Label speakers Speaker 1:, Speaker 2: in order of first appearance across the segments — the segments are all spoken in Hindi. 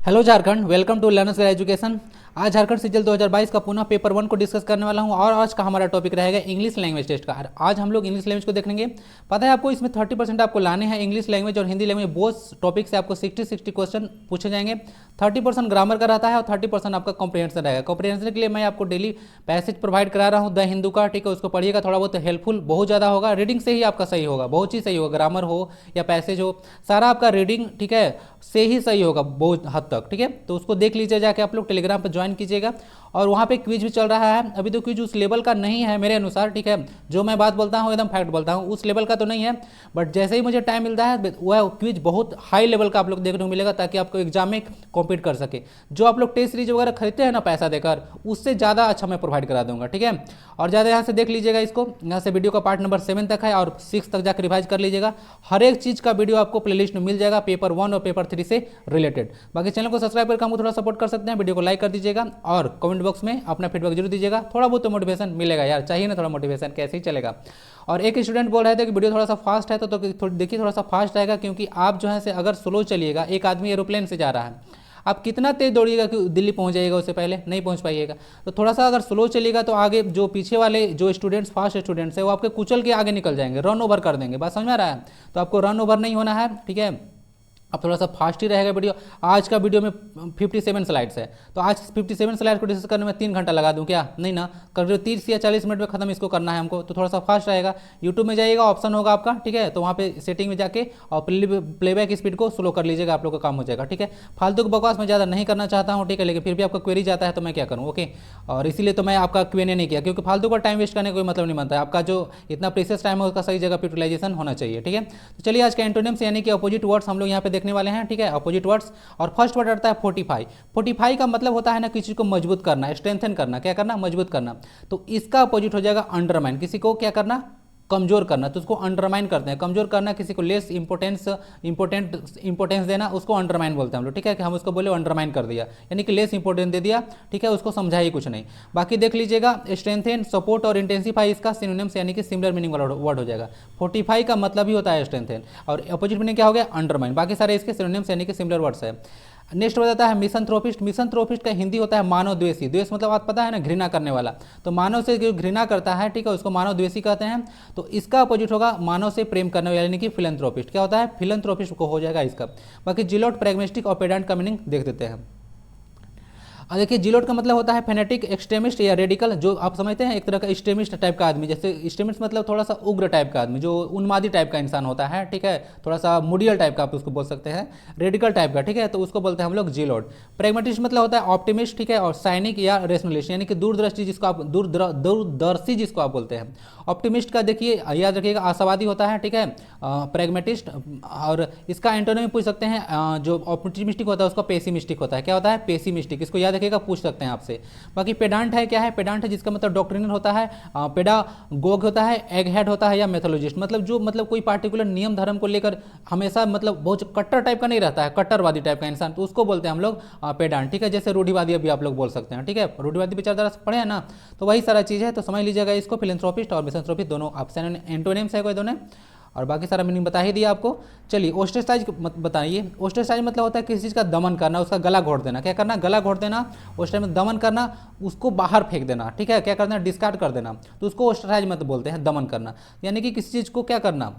Speaker 1: Hello Jharkhand, welcome to learners guide education. आज झारखंड सिजल 2022 का पुनः पेपर 1 को डिस्कस करने वाला हूं और आज का हमारा टॉपिक रहेगा इंग्लिश लैंग्वेज टेस्ट का। आज हम लोग इंग्लिश लैंग्वेज को देखेंगे। पता है आपको, इसमें 30% आपको लाने हैं। इंग्लिश लैंग्वेज और हिंदी लैंग्वेज बोथ टॉपिक से आपको 60 क्वेश्चन पूछे जाएंगे। 30% ग्रामर का रहता है और 30% आपका कॉम्प्रिहेंशन रहेगा। कॉम्प्रिहेंशन के लिए मैं आपको डेली पैसेज प्रोवाइड करा रहा हूँ द हिंदू का, ठीक है। उसको पढ़िएगा, थोड़ा बहुत हेल्पफुल बहुत ज़्यादा होगा। रीडिंग से ही आपका सही होगा, बहुत चीज़ सही होगा, ग्रामर हो या पैसेज हो, सारा आपका रीडिंग, ठीक है, से ही सही होगा बहुत हद तक, ठीक है। तो उसको देख लीजिए जाके, आप लोग टेलीग्राम पर ज्वाइन कीजिएगा। और वहाँ पे क्विज भी चल रहा है। अभी तो क्विज उस लेवल का नहीं है मेरे अनुसार, ठीक है। जो मैं बात बोलता हूँ एकदम फैक्ट बोलता हूँ, उस लेवल का तो नहीं है। बट जैसे ही मुझे टाइम मिलता है वह क्विज बहुत हाई लेवल का आप लोग देखने को मिलेगा, ताकि आपको एग्जाम में कॉम्पीट कर सके। जो आप लोग टेस्ट सीरीज वगैरह खरीदते हैं ना पैसा देकर, उससे ज़्यादा अच्छा मैं प्रोवाइड करा दूंगा, ठीक है। और ज़्यादा यहाँ से देख लीजिएगा इसको, यहाँ से वीडियो का पार्ट नंबर 7 तक है और 6 तक जाकर रिवाइज कर लीजिएगा। हर एक चीज़ का वीडियो आपको प्लेलिस्ट में मिल जाएगा, पेपर 1 और पेपर 3 से रिलेटेड। बाकी चैनल को सब्सक्राइब करके हमको थोड़ा सपोर्ट कर सकते हैं, वीडियो को लाइक कर दीजिएगा और कमेंट बॉक्स में अपना फीडबैक जरूर दीजिएगा। थोड़ा बहुत तो मोटिवेशन मिलेगा यार, चाहिए ना, थोड़ा मोटिवेशन कैसे ही चलेगा। और एक स्टूडेंट बोल रहे थे कि वीडियो थोड़ा सा फास्ट है, तो देखिए थोड़ा सा फास्ट रहेगा, क्योंकि आप जो है से अगर स्लो चलिएगा, एक आदमी एरोप्लेन से जा रहा है, आप कितना तेज दौड़िएगा कि दिल्ली पहुंच जाइएगा, उससे पहले नहीं पहुंच पाइएगा। तो थोड़ा सा अगर स्लो चलिएगा तो आगे जो पीछे वाले जो स्टूडेंट्स, फास्ट स्टूडेंट्स है, वो आपके कुचल के आगे निकल जाएंगे, रन ओवर कर देंगे। बात समझ में आ रहा है? तो आपको रन ओवर नहीं होना है, ठीक है। अब थोड़ा सा फास्ट ही रहेगा वीडियो। आज का वीडियो में 57 स्लाइड्स है, तो आज 57 स्लाइड को डिस्कस करने में 3 घंटा लगा दूं क्या? नहीं ना, करीब 30 या 40 मिनट में खत्म इसको करना है हमको। तो थोड़ा सा फास्ट रहेगा। यूट्यूब में जाइएगा, ऑप्शन होगा आपका, ठीक है, तो वहाँ पे सेटिंग में जाके और प्लेबैक स्पीड को स्लो कर लीजिएगा, आप लोग का काम हो जाएगा, ठीक है। फालतू की बकवास मैं ज़्यादा नहीं करना चाहता हूँ, ठीक है, लेकिन फिर भी आपका क्वेरी जाता है तो मैं क्या करूँ, ओके। और इसीलिए तो मैं आपका Q&A नहीं किया, क्योंकि फालतू का टाइम वेस्ट करने का कोई मतलब नहीं बनता है। आपका जो इतना प्रीशियस टाइम है उसका सही जगह पर यूटिलाइजेशन होना चाहिए, ठीक है। तो चलिए आज का एंटोनिम्स यानी कि अपोजिट वर्ड्स हम लोग यहाँ पे देखने वाले हैं, ठीक है, अपोजिट वर्ड्स। और फर्स्ट वर्ड आता है फोर्टिफाई। फोर्टिफाई का मतलब होता है ना, किसी को मजबूत करना, स्ट्रेंथन करना, क्या करना, मजबूत करना। तो इसका अपोजिट हो जाएगा अंडरमाइन। किसी को क्या करना, कमजोर करना, तो उसको अंडरमाइन करते हैं। कमजोर करना, किसी को लेस इंपोर्टेंस देना, उसको अंडरमाइन बोलते हैं हम लोग, ठीक है। कि हम उसको बोले अंडरमाइन कर दिया, यानी कि लेस इंपोर्टेंस दे दिया, ठीक है, उसको समझा ही कुछ नहीं। बाकी देख लीजिएगा, स्ट्रेंथन, सपोर्ट और इंटेंसिफाई इसका सिनोनिम्स यानी कि सिमिलर मीनिंग वाला वर्ड हो जाएगा। फोर्टिफाई का मतलब ही होता है स्ट्रेंथन, और अपोजिट मीनिंग क्या हो गया, अंडरमाइन। बाकी सारे इसके सिनोनिम्स यानी कि सिमिलर वर्ड्स है। नेक्स्ट बताता है मिसंथ्रोपिस्ट। मिसंथ्रोपिस्ट का हिंदी होता है मानव द्वेषी। द्वेष मतलब आप पता है ना, घृणा करने वाला। तो मानव से जो घृणा करता है, ठीक है, उसको मानव द्वेषी कहते हैं। तो इसका अपोजिट होगा मानव से प्रेम करने वाला, यानी कि फिलंथ्रोपिस्ट। क्या होता है, फिलंथ्रोपिस्ट को हो जाएगा इसका। बाकी जिलोट, प्रेग्मेस्टिक और पेडेंट का मीनिंग देख देते हैं। और देखिए, जिलोट का मतलब होता है फेनेटिक, एक्सट्रीमिस्ट या रेडिकल, जो आप समझते हैं एक तरह का एक्सट्रीमिस्ट टाइप का आदमी। जैसे एक्सट्रीमिस्ट मतलब थोड़ा सा उग्र टाइप का आदमी, जो उन्मादी टाइप का इंसान होता है, ठीक है, थोड़ा सा मुडियल टाइप का आप उसको बोल सकते हैं, रेडिकल टाइप का, ठीक है, तो उसको बोलते हैं हम लोग जिलोट। प्रेगमेटिस्ट मतलब होता है ऑप्टिमिस्ट, ठीक है, और साइनिक या रेशनलिस्ट, यानी कि दूरदृष्टि जिसको आप दूरदर्शी जिसको आप बोलते हैं। ऑप्टिमिस्ट का देखिए, याद रखिएगा, आशावादी होता है, ठीक है, प्रेगमेटिस्ट। और इसका एंटोनिम पूछ सकते हैं, जो ऑप्टिमिस्टिक होता है उसका पेसिमिस्टिक होता है। क्या होता है, पेसिमिस्टिक, इसको याद रखिएगा, पूछ सकते हैं आपसे। बाकी पेडांट है, क्या है, पेडांट है जिसका मतलब डॉक्ट्रिनल होता है, पेडागोग होता है, एग हेड होता है, या मेथोलॉजिस्ट, मतलब जो मतलब कोई पार्टिकुलर नियम धर्म को लेकर हमेशा मतलब बहुत कट्टर टाइप का नहीं रहता है, कट्टरवादी टाइप का इंसान, तो उसको बोलते हैं हम लोग पेडांट, ठीक है। जैसे रूढ़िवादी अभी आप लोग बोल सकते हैं, ठीक है, रूढ़िवादी विचारधारा से पढ़े हैं ना, तो वही सारा चीज़ है। तो समझ लीजिएगा इसको, फिलैंथ्रोपिस्ट और मिसैंथ्रोपिस्ट दोनों ऑप्शन एंटोनिम्स है कोई दोनों। और बाकी सारा मीनिंग बता ही दिया आपको। चलिए ओस्ट्रेसाइज बताइए। ओस्ट्रेसाइज मतलब होता है किसी चीज़ का दमन करना, उसका गला घोट देना। क्या करना, गला घोट देना, उस टाइम में दमन करना, उसको बाहर फेंक देना, ठीक है, क्या करना, डिस्कार्ड कर देना, तो उसको ओस्ट्रेसाइज मत बोलते हैं, दमन करना। यानी कि किसी चीज़ को क्या करना,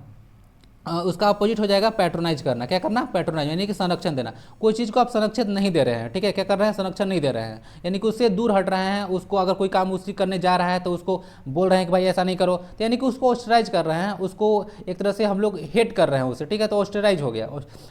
Speaker 1: उसका अपोजिट हो जाएगा पैट्रोनाइज करना। क्या करना, पैट्रोनाइज, यानी कि संरक्षण देना। कोई चीज़ को आप संरक्षित नहीं दे रहे हैं, ठीक है, क्या कर रहे हैं, संरक्षण नहीं दे रहे हैं, यानी कि उससे दूर हट रहे हैं। उसको अगर कोई काम उसी करने जा रहा है तो उसको बोल रहे हैं कि भाई ऐसा नहीं करो, तो यानी कि उसको ऑस्ट्राइज कर रहे हैं, उसको एक तरह से हम लोग हेट कर रहे हैं उसे, ठीक है, तो ऑस्ट्राइज हो गया,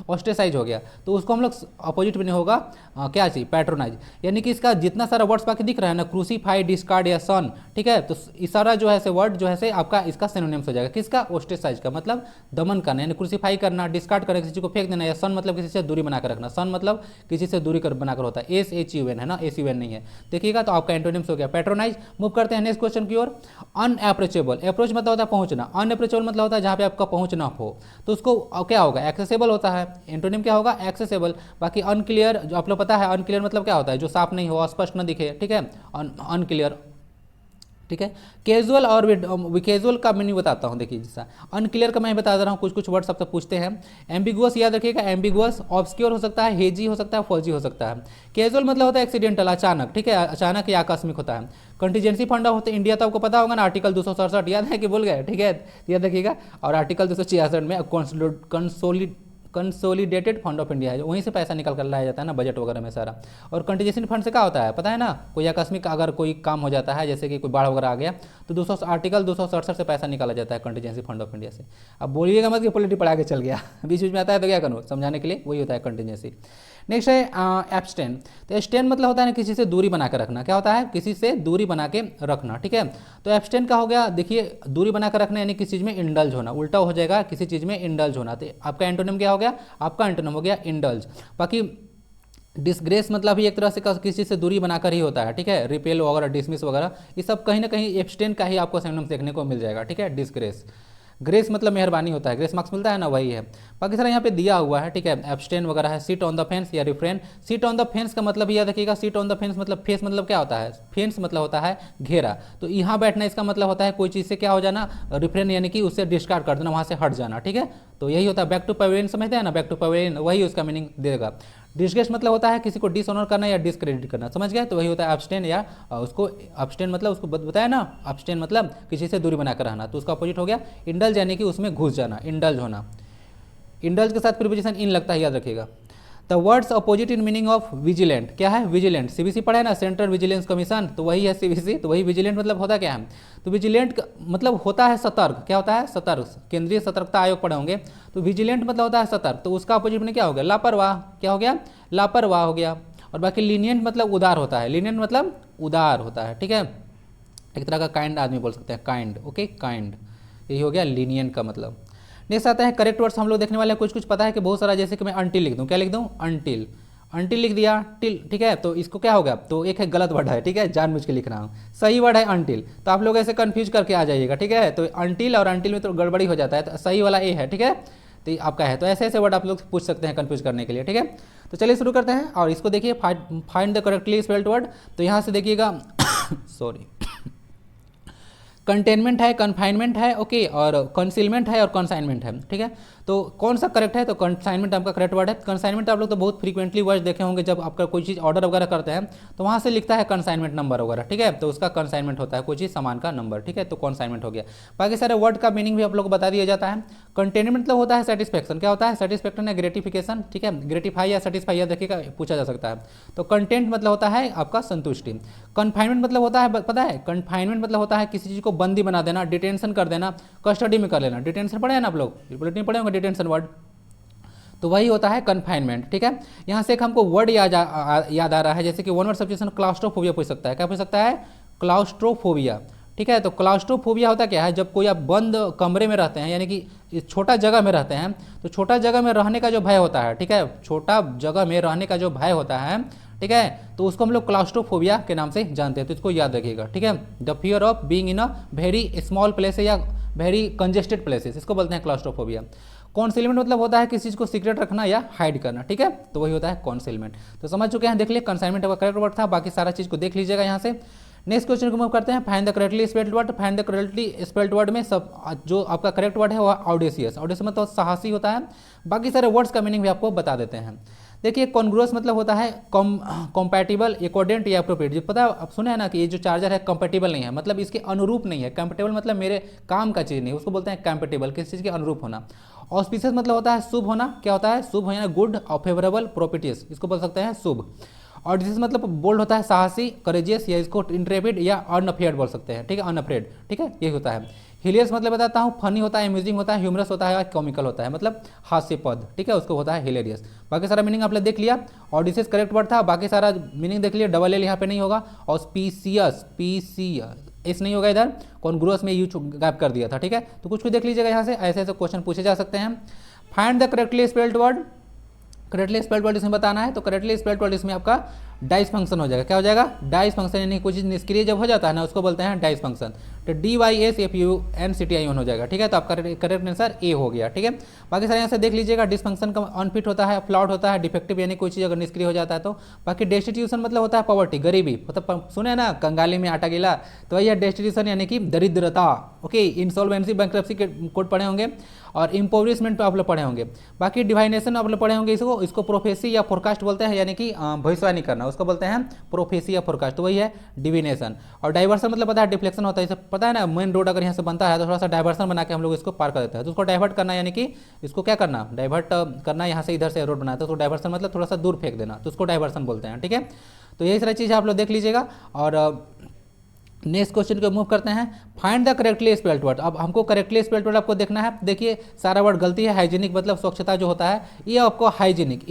Speaker 1: ऑस्ट्रेसाइज हो गया। तो उसको हम लोग अपोजिट में नहीं होगा, क्या चाहिए, पैट्रोनाइज। यानी कि इसका जितना सारा वर्ड्स बाकी दिख रहा है ना, क्रूसीफाई, डिस्कार्ड या सन, ठीक है, तो इशारा जो है से वर्ड जो है से आपका इसका सिनोनिम्स हो जाएगा। किसका, ऑस्ट्रेसाइज का, मतलब दमन करना, यानी क्रूसीफाई करना, डिस्कार्ड करना, किसी को फेंक देना, या सन मतलब किसी से दूरी बनाकर रखना। सन मतलब किसी से दूरी बनाकर होता है, SHUN है ना, SUN नहीं है, देखिएगा। तो आपका एंटोनिम्स हो गया पैट्रोनाइज। मूव करते हैं नेक्स्ट क्वेश्चन की ओर। अनअप्रोचेबल, अप्रोच मतलब होता है पहुंचना, अनअप्रोचेबल मतलब होता है जहां पे आपका पहुंच ना हो, तो उसको क्या होगा, एक्सेसिबल होता है। एंटोनिम क्या होगा, एक्सेसिबल। बाकी अनक्लियर, जो आप लोग पता है अनक्लियर मतलब क्या होता है, जो साफ नहीं हो, स्पष्ट न दिखे, ठीक है, अनक्लियर। ठीक है। कैजुअल और कैजुअल का मीनिंग बताता हूँ, देखिए जैसा अनक्लियर का मैं बता दे रहा हूँ, कुछ कुछ वर्ड सबसे पूछते हैं। एम्बिगुअस याद रखिएगा, एम्बिगुअस, ऑब्सक्योर हो सकता है, हेजी हो सकता है, फॉजी हो सकता है। कैजुअल मतलब होता है एक्सीडेंटल, अचानक, ठीक है, अचानक या आकस्मिक होता है। कंटीजेंसी फंड होते हैं इंडिया, तो आपको पता होगा ना, आर्टिकल 267 याद है कि भूल गए, ठीक है, याद रखिएगा। और आर्टिकल 266 में कंसोलिडेटेड फंड ऑफ इंडिया है, वहीं से पैसा निकल कर लाया जाता है ना, बजट वगैरह में सारा। और कंटीजेंसी फंड से क्या होता है पता है ना, कोई आकस्मिक अगर कोई काम हो जाता है, जैसे कि कोई बाढ़ वगैरह आ गया, तो आर्टिकल 267 से पैसा निकाला जाता है कंटीजेंसी फंड ऑफ इंडिया से। अब बोलिएगा मत कि पॉलिटी पढ़ा के चल गया बीच बीच में आता है तो क्या करूँ, समझाने के लिए, वही होता है कंटीजेंसी। नेक्स्ट है एब्सटेन। तो एब्सटेन मतलब होता है ना किसी से दूरी बना के रखना, क्या होता है, किसी से दूरी बना के रखना, ठीक है। तो एब्सटेन का हो गया, देखिए दूरी बना कर रखना यानी किसी चीज़ में इंडल्ज होना, उल्टा हो जाएगा किसी चीज़ में इंडल्ज होना। तो आपका एंटोनिम क्या हो गया, आपका एंटोनिम हो गया इंडल्ज। बाकी डिसग्रेस मतलब भी एक तरह से किसी चीज़ से दूरी बनाकर ही होता है, ठीक है, रिपेल वगैरह, डिसमिस वगैरह, ये सब कहीं ना कहीं एब्सटेन का ही आपको सिनोनिम देखने को मिल जाएगा, ठीक है। डिसग्रेस, ग्रेस मतलब मेहरबानी होता है, ग्रेस मार्क्स मिलता है ना, वही है। बाकी सारा यहाँ पे दिया हुआ है, ठीक है, एब्सटेन वगैरह है। सीट ऑन द फेंस या refrain. Seat on the fence का मतलब याद रखिएगा, सीट ऑन द फेंस मतलब फेस मतलब क्या होता है, फेंस मतलब होता है घेरा, तो यहाँ बैठना इसका मतलब होता है कोई चीज़ से क्या हो जाना, रिफ्रेन यानी कि उससे डिस्कार्ड कर देना, वहाँ से हट जाना, ठीक है। तो यही होता है, बैक टू पवेलियन समझते हैं ना, बैक टू पवेलियन, वही उसका मीनिंग देगा। डिसग्रेस मतलब होता है किसी को डिसऑनर करना या डिसक्रेडिट करना, समझ गए, तो वही होता है एब्सटेन, या उसको एब्सटेन मतलब उसको बताया ना, एब्सटेन मतलब किसी से दूरी बनाकर रहना, तो उसका अपोजिट हो गया इंडल्ज यानी कि उसमें घुस जाना, इंडल्ज होना। इंडल्ज के साथ प्रीपोजिशन इन लगता है, याद रखिएगा। The words opposite in meaning of vigilant, क्या है, विजिलेंट, सीबीसी पढ़ा है ना, सेंट्रल विजिलेंस कमीशन, तो वही है सीबीसी, तो वही विजिलेंट मतलब होता क्या है, तो विजिलेंट मतलब होता है सतर्क, क्या होता है, सतर्क, केंद्रीय सतर्कता आयोग पढ़े होंगे, तो विजिलेंट मतलब होता है सतर्क, तो उसका अपोजिट में क्या हो गया, लापरवाह, क्या हो गया, लापरवाह हो गया। और बाकी लीनियंट मतलब उदार होता है, लीनियंट मतलब उदार होता है, ठीक है, एक तरह का काइंड आदमी बोल सकते हैं, काइंड, ओके, काइंड, यही हो गया लीनियंट का मतलब। नेक्स्ट आता है करेक्ट वर्ड्स, हम लोग देखने वाले हैं, कुछ कुछ पता है कि बहुत सारा, जैसे कि मैं अनटिल लिख दूं, क्या लिख दूं, अनटिल, अनटिल लिख दिया, टिल, ठीक है, तो इसको क्या होगा, तो एक है गलत वर्ड है, ठीक है, जानबूझ के लिख रहा हूँ, सही वर्ड है अनटिल, तो आप लोग ऐसे कंफ्यूज करके आ जाइएगा, ठीक है, तो अनटिल और अनटिल में तो गड़बड़ी हो जाता है, तो सही वाला ए है, ठीक है, तो आपका है, तो ऐसे ऐसे वर्ड आप लोग पूछ सकते हैं कंफ्यूज करने के लिए, ठीक है। तो चलिए शुरू करते हैं, और इसको देखिए, find the correctly spelled word, तो यहाँ से देखिएगा सॉरी, कंटेनमेंट है, कन्फाइनमेंट है, ओके, और कंसीलमेंट है और कंसाइनमेंट है, ठीक है। तो कौन सा करेक्ट है, तो कंसाइनमेंट आपका करेक्ट वर्ड है। कंसाइनमेंट आप लोग तो बहुत फ्रीक्वेंटली वर्ड देखे होंगे, जब आपका कोई चीज़ ऑर्डर वगैरह करते हैं तो वहाँ से लिखता है कंसाइनमेंट नंबर वगैरह, ठीक है, तो उसका कंसाइनमेंट होता है कोई चीज़ सामान का नंबर, ठीक है, तो कंसाइनमेंट हो गया। बाकी सारे वर्ड का मीनिंग भी आप लोग को बता दिया जाता है। कंटेनमेंट मतलब होता है सेटिस्फैक्शन, क्या होता है, सेटिस्फैक्शन है ग्रेटिफिकेशन, ठीक है, ग्रेटिफाई या सेटिस्फाई या देखिएगा पूछा जा सकता है। तो कंटेंट मतलब होता है आपका संतुष्टि। कन्फाइनमेंट मतलब होता है, पता है, कन्फाइनमेंट मतलब होता है किसी चीज़ को बंदी बना देना, डिटेंशन कर देना, कस्टडी में कर लेना। डिटेंशन पढ़े हैं ना आप लोग, बुलेटिन पढ़े होंगे डिटेंशन वर्ड, तो वही होता है कन्फाइनमेंट, ठीक है। यहाँ से एक हमको वर्ड याद आ रहा है, जैसे कि वन वर्ड सब्जेक्शन क्लास्ट्रोफोबिया पूछ सकता है, क्या पूछ सकता है, क्लास्ट्रोफोबिया, ठीक है। तो क्लास्ट्रोफोबिया होता क्या है, जब कोई आप बंद कमरे में रहते हैं, यानी कि छोटा जगह में रहते हैं, तो छोटा जगह में रहने का जो भय होता है, ठीक है, छोटा जगह में रहने का जो भय होता है, ठीक है, तो उसको हम लोग क्लास्ट्रोफोबिया के नाम से जानते हैं, तो इसको याद रखिएगा, ठीक है। The fear of being in a very small place या वेरी कंजेस्टेड प्लेसेस, इसको बोलते हैं क्लास्ट्रोफोबिया। कॉन्सीलमेंट मतलब होता है किसी चीज़ को सीक्रेट रखना या हाइड करना, ठीक है, तो वही होता है कॉन्सीलमेंट। तो समझ चुके हैं, देख लिए कंसाइनमेंट का करेक्ट वर्ड था, बाकी सारा चीज़ को देख लीजिएगा यहाँ से। नेक्स्ट क्वेश्चन को मूव करते हैं, find the correctly spelled word. Find the correctly spelled word में सब जो आपका करेक्ट वर्ड है वो ऑडेसियस, ऑडेसियस मतलब साहसी होता है। बाकी सारे वर्ड्स का मीनिंग भी आपको बता देते हैं। देखिए कॉन्ग्रुअस मतलब होता है कॉम्पैटिबल, अकॉर्डेंट या अप्रोप्रिएट। जो पता है आप सुने हैं ना कि ये जो चार्जर है कंपैटिबल नहीं है, मतलब इसके अनुरूप नहीं है। कंपैटिबल मतलब मेरे काम का चीज़ नहीं, उसको बोलते हैं कंपैटिबल, किसी चीज़ के अनुरूप होना। ऑस्पिशियस मतलब होता है शुभ होना, क्या होता है, शुभ होना, गुड और फेवरेबल, प्रोपिटियस, इसको बोल सकते हैं शुभ। और डिसीज मतलब बोल्ड होता है साहसी, करेजियस, या इसको इंट्रेपिड या अनअफ्रेड बोल सकते हैं, ठीक है, अनअफ्रेड, ठीक है, यही होता है। हिलियस मतलब बताता हूँ, फनी होता है, अम्यूजिंग होता है, ह्यूमरस होता है, कॉमिकल होता है, मतलब हास्यपद, ठीक है, उसको होता है हिलेरियस। बाकी सारा मीनिंग आपने देख लिया, और डिसीज करेक्ट वर्ड था, बाकी सारा मीनिंग देख लिया। डबल एल यहाँ पे नहीं होगा, और स्पीसियस, इस नहीं होगा इधर, कॉन्ग्रुअस में यू गैप कर दिया था, ठीक है। तो कुछ देख लीजिएगा यहाँ से, ऐसे ऐसे क्वेश्चन पूछे जा सकते हैं। Find the correctly spelled word. Correctly spelled word इसमें बताना है, तो करेक्टली स्पेल्ड वर्ड इसमें आपका डाइस फंक्शन हो जाएगा। क्या हो जाएगा, डाइस फंक्शन, यानी कोई चीज़ निष्क्रिय जब हो जाता है ना, उसको बोलते हैं डाइस फंक्शन, तो DYSFUNCTION हो जाएगा, ठीक है। तो आपका करेक्ट आंसर ए हो गया, ठीक है। बाकी सारे यहाँ से देख लीजिएगा, डिसफंक्शन का अनफिट होता है, फ्लॉट होता है, डिफेक्टिव यानी कोई चीज़ अगर निष्क्रिय हो जाता है तो। बाकी डेस्टिट्यूशन मतलब होता है पॉवर्टी, गरीबी, मतलब सुने ना कंगाली में आटा गीला, तो वही है डेस्टिट्यूशन यानी कि दरिद्रता। ओके, इंसॉल्वेंसी बैंक्रप्सी के कोड पढ़े होंगे और इम्पोवरिशमेंट आप लोग पढ़े होंगे। बाकी डिवाइनेशन आप लोग पढ़े होंगे, इसको प्रोफेसी या फोरकास्ट बोलते हैं, यानी कि भविष्यवाणी करना, उसको बोलते हैं प्रोफेसी या फोरकास्ट, वही है डिविनेशन। और डाइवर्सन मतलब पता है डिफ्लेक्शन होता है, इसे पता है ना, मेन रोड अगर यहाँ से बनता है तो थोड़ा सा डाइवर्सन बना के हम लोग इसको पार कर देते हैं, तो उसको डाइवर्ट करना, यानी कि इसको क्या करना, डाइवर्ट करना, यहाँ से इधर से रोड बनाया तो उसको डाइवर्सन मतलब थोड़ा सा दूर फेंक देना, तो उसको डाइवर्सन बोलते हैं, ठीक है। तो यही सारी चीज़ आप लोग देख लीजिएगा। और नेक्स्ट क्वेश्चन को मूव करते हैं, find the correctly spelled word. अब हमको करेक्टली स्पेल्ड वर्ड आपको देखना है। देखिए सारा वर्ड गलती है, हाइजीनिक मतलब स्वच्छता जो होता है, ये आपको हाइजीनिक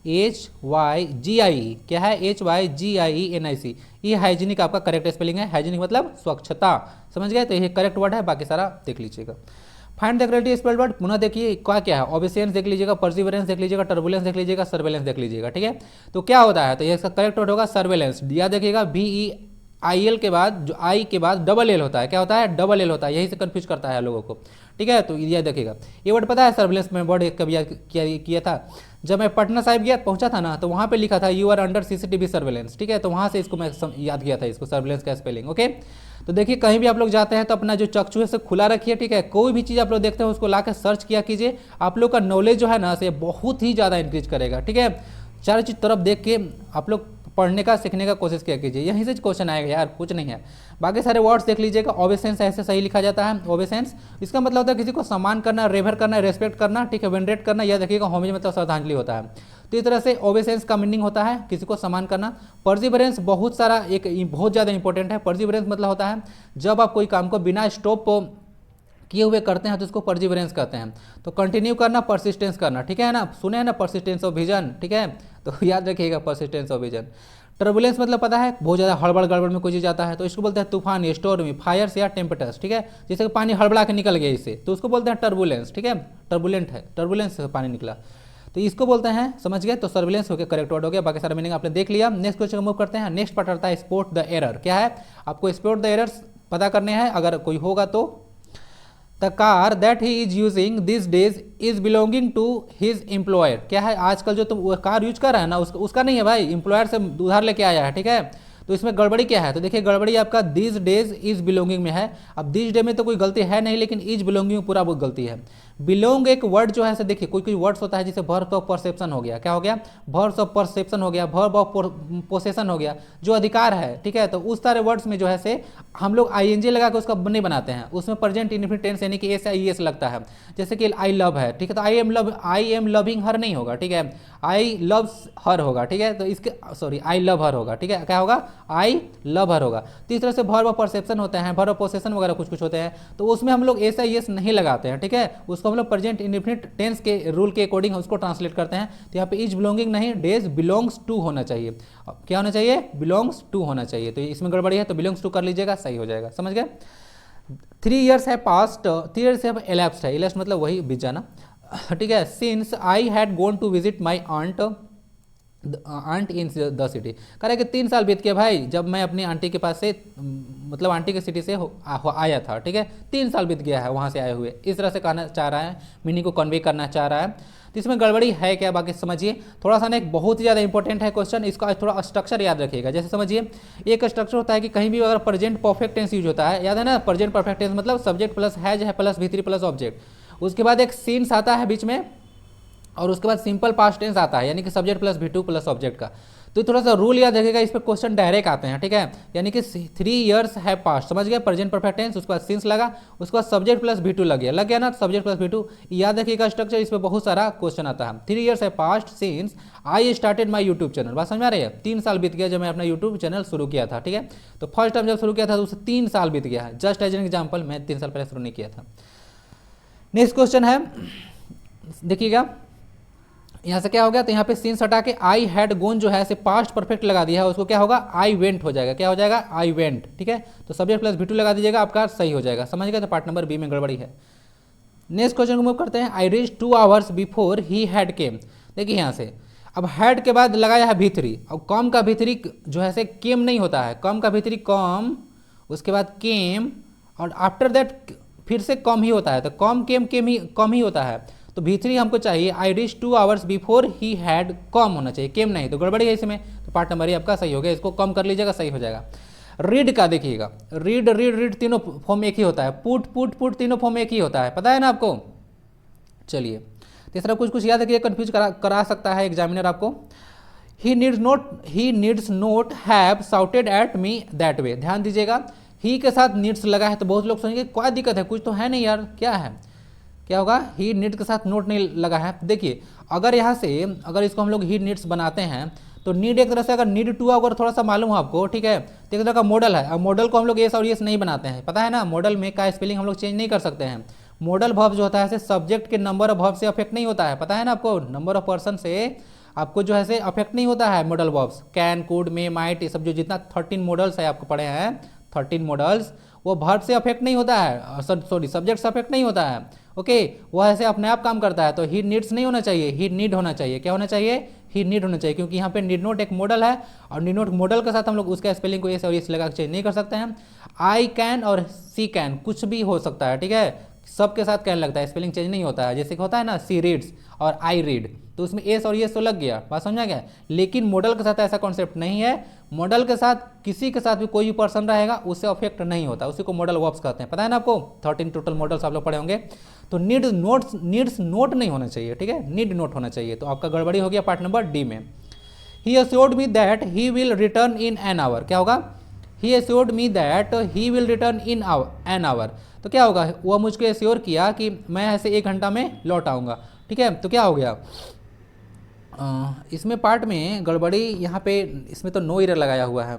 Speaker 1: HYGIE क्या है, HYGIENIC, ये हाइजीनिक आपका करेक्ट स्पेलिंग है। हाइजीनिक मतलब स्वच्छता, समझ गए, तो ये करेक्ट वर्ड है, बाकी सारा देख लीजिएगा। Find the correctly spelled word, पुनः देखिए क्या है, ओबेसियंस देख लीजिएगा, परसिवरेंस देख लीजिएगा, टर्बुलेंस देख लीजिएगा, सर्वेलेंस देख लीजिएगा, ठीक है। तो क्या होता है, तो ये इसका करेक्ट वर्ड होगा सर्वेलेंस। याद देखिएगा BEIL के बाद जो आई के बाद डबल एल होता है, क्या होता है, डबल एल होता है, यही से कंफ्यूज करता है लोगों को, ठीक है। तो ये देखिएगा, ये वर्ड पता है सर्वेलेंस में वर्ड कभी याद किया था, जब मैं पटना साहिब गया पहुंचा था ना, तो वहाँ पे लिखा था you are under CCTV surveillance, ठीक है। तो वहाँ से इसको मैं याद किया था, इसको सर्वेलेंस का स्पेलिंग, ओके। तो देखिए कहीं भी आप लोग जाते हैं तो अपना जो चक्षु है से खुला रखिए, ठीक है। कोई भी चीज़ आप लोग देखते हैं उसको ला के सर्च किया कीजिए, आप लोग का नॉलेज जो है ना से बहुत ही ज़्यादा इंक्रीज करेगा, ठीक है। चारों चीज़ तरफ देख के आप लोग पढ़ने का सीखने का कोशिश किया कीजिए, यहीं से क्वेश्चन आएगा यार, कुछ नहीं है। बाकी सारे वर्ड्स देख लीजिएगा, ओबेसेंस ऐसे सही लिखा जाता है, ओबेसेंस इसका मतलब होता है किसी को सम्मान करना, रेवर करना, रेस्पेक्ट करना, ठीक है, वेनरेट करना। यह देखिएगा होमेज मतलब श्रद्धांजलि होता है, तो इस तरह से ओबेसेंस का मीनिंग होता है किसी को सम्मान करना। परसिवरेंस बहुत सारा एक बहुत ज़्यादा इंपॉर्टेंट है। परसिवरेंस मतलब होता है जब आप कोई काम को बिना स्टॉप किए हुए करते हैं तो उसको परसिवरेंस कहते हैं। तो कंटिन्यू करना, परसिस्टेंस करना, ठीक है ना, सुने हैं ना परसिस्टेंस ऑफ विजन, ठीक है, तो याद रखिएगा परसिस्टेंस ऑफ विजन। टर्बुलेंस मतलब पता है बहुत ज़्यादा हड़बड़ गड़बड़ में कोई चीज़ आता है तो इसको बोलते हैं तूफान, स्टॉर्म, फायर्स या टेम्पेटस, ठीक है। जैसे कि पानी हड़बड़ा के निकल गया इससे तो उसको बोलते हैं टर्बुलेंस, ठीक है, टर्बुलेंट है, टर्बुलेंस से पानी निकला तो इसको बोलते हैं, समझ गए। तो सर्विलेंस हो गया, करेक्ट वर्ड हो गया, बाकी सारा मीनिंग आपने देख लिया। नेक्स्ट क्वेश्चन मूव करते हैं। नेक्स्ट पार्ट आता है स्पॉट द एरर। क्या है, आपको स्पॉट द एरर्स पता करने हैं, अगर कोई होगा तो। The car that he is using this days is belonging to his employer. क्या है, आजकल जो तुम कार यूज कर रहा है ना उसका नहीं है भाई, एम्प्लॉयर से उधार लेके आया है, ठीक है। तो इसमें गड़बड़ी क्या है, तो देखिए गड़बड़ी आपका दिस डेज इज बिलोंगिंग में है। अब दिस डे में तो कोई गलती है नहीं, लेकिन इज बिलोंगिंग में पूरा बहुत गलती है। बिलोंग एक वर्ड जो है से देखिए कोई वर्ड्स होता है जिसे वर्ब ऑफ परसेप्शन हो गया, क्या हो गया, वर्ब ऑफ परसेप्शन हो गया, वर्ब ऑफ पोसेशन हो गया, जो अधिकार है, ठीक है। तो उस सारे वर्ड्स में जो है से हम लोग ING लगा के उसका नहीं बनाते हैं, उसमें प्रेजेंट इंडेफिनिट टेंस यानी कि SIES लगता है। जैसे कि आई लव है, ठीक है, तो आई एम लविंग हर नहीं होगा, ठीक है, आई लव्स हर होगा, ठीक है। तो इसके सॉरी आई लव हर होगा, ठीक है, क्या होगा, आई लव हर होगा। तो इस तरह से वर्ब ऑफ परसेप्शन होते हैं, वर्ब ऑफ पोसेशन वगैरह कुछ कुछ होते हैं, तो उसमें हम लोग SIES नहीं लगाते हैं, ठीक है। उसको हम लोग प्रेजेंट इंडेफिनिट टेंस के रूल के अकॉर्डिंग उसको ट्रांसलेट करते हैं। तो यहाँ पे इज बिलोंगिंग नहीं, डेज बिलोंग्स टू होना चाहिए। क्या होना चाहिए, बिलोंग्स टू होना चाहिए। तो इसमें गड़बड़ी है, तो बिलोंग्स टू कर लीजिएगा, सही हो जाएगा, समझ गए। 3 years है पास्ट, 3 years है elapsed है, elapsed मतलब वही बीत जाना, ठीक है। Since I had gone to visit my aunt in the city. कह रहा है कि 3 साल बीत के भाई जब मैं अपनी आंटी के पास से मतलब आंटी के सिटी से आया था, ठीक है, 3 साल बीत गया है वहाँ से आए हुए, इस तरह से कहना चाह रहा है, मीनिंग को कन्वे करना चाह रहा है। तो इसमें गड़बड़ी है क्या, बाकी समझिए। थोड़ा सा ना एक बहुत ही ज़्यादा इंपॉर्टेंट है क्वेश्चन, इसका थोड़ा स्ट्रक्चर याद रखिएगा। जैसे समझिए एक स्ट्रक्चर होता है कि कहीं भी अगर प्रेजेंट परफेक्ट टेंस यूज होता है, याद है ना, प्रेजेंट परफेक्ट टेंस मतलब सब्जेक्ट प्लस हैज है प्लस V3 प्लस ऑब्जेक्ट, उसके बाद एक सीन्स आता है बीच में, और उसके बाद सिंपल पास्ट टेंस आता है यानी कि subject plus V2 plus object का। तो थोड़ा सा रूल याद रखिएगा, इस पर क्वेश्चन डायरेक्ट आते हैं, ठीक है। यानी कि 3 years है पास्ट, समझ गया, प्रेजेंट परफेक्ट टेंस, उसके बाद सिंस लगा, उसके बाद सब्जेक्ट प्लस V2 लग गया ना, सब्जेक्ट प्लस V2, याद रखिएगा स्ट्रक्चर, इस पर बहुत सारा क्वेश्चन आता है। 3 years है past since I started my YouTube channel. बात समझ में आ रही है, 3 साल बीत गया जब मैं अपना यूट्यूब चैनल शुरू किया था, ठीक है। तो फर्स्ट टाइम जब शुरू किया था तो उससे 3 साल बीत गया है, जस्ट एज एन एग्जाम्पल, मैं 3 साल पहले शुरू नहीं किया था। नेक्स्ट क्वेश्चन है, देखिएगा यहाँ से क्या हो गया, तो यहाँ पे सीन्स हटा के आई हैड गोन जो है से पास्ट परफेक्ट लगा दिया है, उसको क्या होगा, आई वेंट हो जाएगा, क्या हो जाएगा, आई वेंट, ठीक है। तो सब्जेक्ट प्लस V2 लगा दीजिएगा, आपका सही हो जाएगा, समझ गए। तो पार्ट नंबर बी में गड़बड़ी है। नेक्स्ट क्वेश्चन को मूव करते हैं। आई reach 2 hours before he had केम। देखिए यहाँ से अब हैड के बाद लगाया है V3, अब कम का V3 जो है से केम नहीं होता है, कम का V3 कम उसके बाद केम, और आफ्टर दैट फिर से कम ही होता है, तो कम केम केम ही कम ही होता है। तो V3 हमको चाहिए I reach 2 hours before he had, कम होना चाहिए, केम नहीं, तो गड़बड़ी है इसमें। तो पार्ट नंबर ये आपका सही हो गया, इसको कम कर लीजिएगा, सही हो जाएगा। रीड का देखिएगा, रीड रीड रीड तीनों फॉर्म एक ही होता है, पुट पुट पुट तीनों फॉर्म एक ही होता है, पता है ना आपको। चलिए तीसरा कुछ कुछ याद रखिए, कन्फ्यूज करा सकता है एग्जामिनर आपको। He needs note have shouted at me that way, ध्यान दीजिएगा, ही के साथ नीड्स लगा है तो बहुत लोग सोचेंगे क्या दिक्कत है, कुछ तो है नहीं यार, क्या है, क्या होगा, ही नीड के साथ नोट नहीं लगा है। देखिए अगर यहाँ से अगर इसको हम लोग ही नीड्स बनाते हैं तो नीड एक तरह से, अगर नीड टू अगर थोड़ा सा मालूम हो आपको, ठीक है, तो एक तरह का मॉडल है। अब मॉडल को हम लोग येस और येस नहीं बनाते हैं, पता है ना, मॉडल में का स्पेलिंग हम लोग चेंज नहीं कर सकते हैं। मॉडल वर्ब जो होता है सब्जेक्ट के नंबर ऑफ वर्ब से अफेक्ट नहीं होता है, पता है ना आपको, नंबर ऑफ पर्सन से आपको जो है से अफेक्ट नहीं होता है modal verbs, can could may might, ये सब जो जितना 13 मॉडल्स है आपको पढ़े हैं, 13 मॉडल्स, वो वर्ब से अफेक्ट नहीं होता है, सॉरी सब्जेक्ट से अफेक्ट नहीं होता है, ओके, वो ऐसे अपने आप काम करता है। तो ही नीड्स नहीं होना चाहिए, ही नीड होना चाहिए, क्या होना चाहिए, ही नीड होना चाहिए, क्योंकि यहाँ पे नीड नोट एक मॉडल है, और नीड नोट मॉडल के साथ हम लोग उसका स्पेलिंग को ऐसे और इस लगा के चेंज नहीं कर सकते हैं। आई कैन और सी कैन कुछ भी हो सकता है, ठीक है, सबके साथ कैन लगता है, स्पेलिंग चेंज नहीं होता है, जैसे कि होता है ना सी रीड्स और आई रीड, तो उसमें एस और येस तो लग गया, बात समझा गया। लेकिन मॉडल के साथ ऐसा कॉन्सेप्ट नहीं है, मॉडल के साथ किसी के साथ भी कोई भी पर्सन रहेगा उससे अफेक्ट नहीं होता, उसी को मॉडल वर्ब्स कहते हैं, पता है ना आपको, 13 टोटल मॉडल्स आप लोग पढ़े होंगे। तो नीड्स नोट नहीं होना चाहिए, ठीक है, नीड नोट होना चाहिए, तो आपका गड़बड़ी हो गया पार्ट नंबर डी में। He assured me that he will return in an hour, क्या होगा, he assured me that he will return in an hour, तो क्या होगा, वह मुझको एश्योर किया कि मैं ऐसे 1 घंटा में लौट आऊँगा, ठीक है, तो क्या हो गया, इसमें पार्ट में गड़बड़ी, यहाँ पे इसमें तो नो एरर लगाया हुआ है,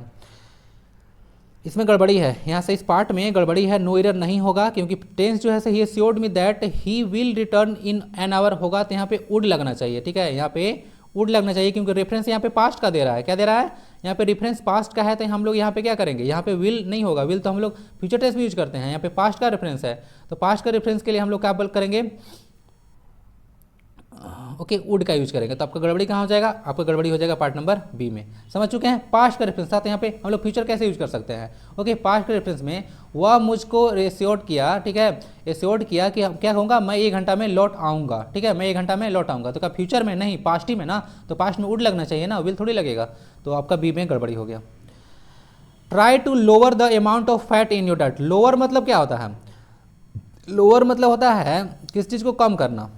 Speaker 1: इसमें गड़बड़ी है, यहाँ से इस पार्ट में गड़बड़ी है, नो एरर नहीं होगा, क्योंकि टेंस जो है he assured me that he will return in an hour होगा, तो यहाँ पे वुड लगना चाहिए, ठीक है, यहाँ पे वुड लगना चाहिए, क्योंकि रेफरेंस यहाँ पे पास्ट का दे रहा है, क्या दे रहा है, यहाँ पे रेफरेंस पास्ट का है, तो हम लोग यहाँ पे क्या करेंगे, यहाँ पे विल नहीं होगा, विल तो हम लोग फ्यूचर टेंस में यूज करते हैं, यहाँ पे पास्ट का रेफरेंस है, तो पास्ट का रेफरेंस के लिए हम लोग क्या करेंगे, ओके, वुड का यूज करेंगे, तो आपका गड़बड़ी कहाँ हो जाएगा, आपका गड़बड़ी हो जाएगा पार्ट नंबर बी में, समझ चुके हैं। पास्ट का रेफरेंस था, तो यहाँ पे हम लोग फ्यूचर कैसे यूज कर सकते हैं, ओके, पास्ट के रेफरेंस में वह मुझको एश्योर्ड किया, ठीक है, एश्योर्ड किया कि क्या कहूँगा, मैं 1 घंटा में लौट आऊँगा, ठीक है, मैं 1 घंटा में लौट आऊँगा, तो क्या फ्यूचर में नहीं, पास्ट ही में ना, तो पास्ट में वुड लगना चाहिए ना, विल थोड़ी लगेगा, तो आपका बी में गड़बड़ी हो गया। Try to lower the amount of fat in your diet, lower मतलब क्या होता है, लोअर मतलब होता है किस चीज़ को कम करना,